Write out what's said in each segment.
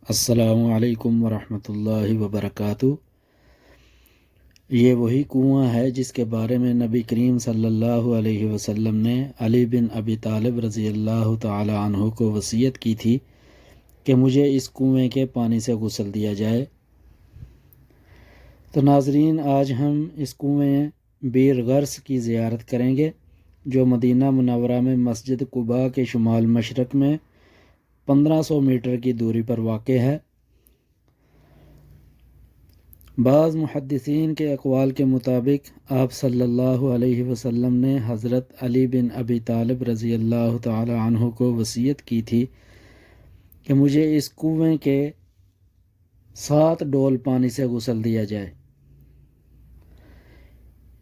السلام علیکم ورحمۃ اللہ وبرکاتہ۔ یہ وہی کنواں ہے جس کے بارے میں نبی کریم صلی اللہ علیہ وسلم نے علی بن ابی طالب رضی اللہ تعالی عنہ کو وصیت کی تھی کہ مجھے اس کنویں کے پانی سے غسل دیا جائے۔ تو ناظرین، آج ہم اس کنویں بیر غرس کی زیارت کریں گے جو مدینہ منورہ میں مسجد قباء کے شمال مشرق میں 1500 میٹر کی دوری پر واقع ہے۔ بعض محدثین کے اقوال کے مطابق آپ صلی اللہ علیہ وسلم نے حضرت علی بن ابی طالب رضی اللہ تعالی عنہ کو وصیت کی تھی کہ مجھے اس کنویں کے 7 ڈول پانی سے غسل دیا جائے۔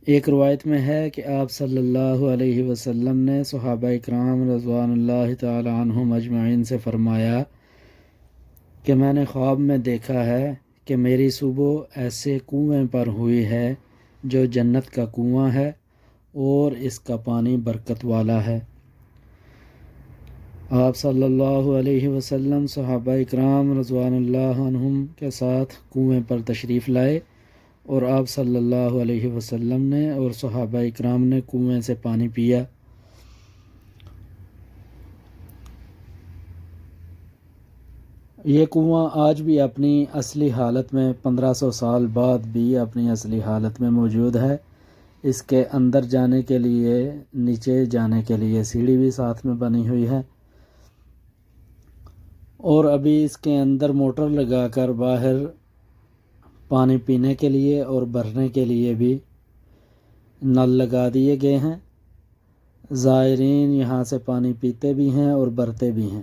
ایک روایت میں ہے کہ آپ صلی اللہ علیہ وسلم نے صحابہ اکرام رضوان اللہ تعالی عنہم اجمعین سے فرمایا کہ میں نے خواب میں دیکھا ہے کہ میری صبح ایسے کنویں پر ہوئی ہے جو جنت کا کنواں ہے اور اس کا پانی برکت والا ہے۔ آپ صلی اللہ علیہ وسلم صحابہ اکرام رضوان اللہ عنہم کے ساتھ کنویں پر تشریف لائے اور آپ صلی اللہ علیہ وسلم نے اور صحابہ اکرام نے کنویں سے پانی پیا۔ یہ کنواں آج بھی اپنی اصلی حالت میں 1500 سال بعد بھی اپنی اصلی حالت میں موجود ہے۔ اس کے اندر جانے کے لیے، نیچے جانے کے لیے سیڑھی بھی ساتھ میں بنی ہوئی ہے، اور ابھی اس کے اندر موٹر لگا کر باہر پانی پینے کے لیے اور بھرنے کے لیے بھی نل لگا دیے گئے ہیں۔ زائرین یہاں سے پانی پیتے بھی ہیں اور بھرتے بھی ہیں۔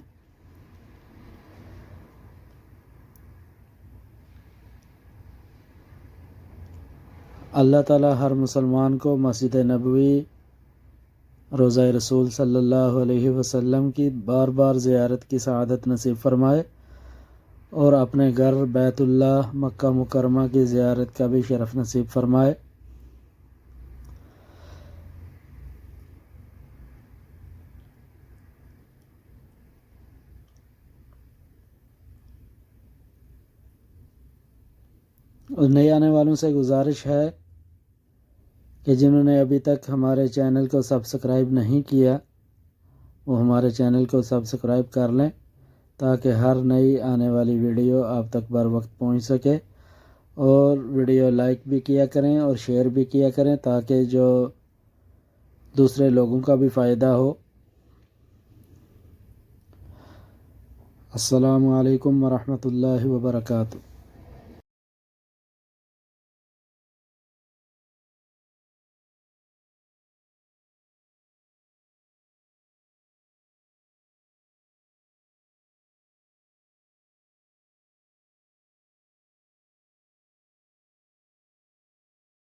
اللہ تعالی ہر مسلمان کو مسجد نبوی، روضہ رسول صلی اللہ علیہ وسلم کی بار بار زیارت کی سعادت نصیب فرمائے اور اپنے گھر بیت اللہ مکہ مکرمہ کی زیارت کا بھی شرف نصیب فرمائے۔ اور نئے آنے والوں سے گزارش ہے کہ جنہوں نے ابھی تک ہمارے چینل کو سبسکرائب نہیں کیا وہ ہمارے چینل کو سبسکرائب کر لیں تاکہ ہر نئی آنے والی ویڈیو آپ تک بر وقت پہنچ سکے، اور ویڈیو لائک بھی کیا کریں اور شیئر بھی کیا کریں تاکہ جو دوسرے لوگوں کا بھی فائدہ ہو۔ السلام علیکم ورحمۃ اللہ وبرکاتہ۔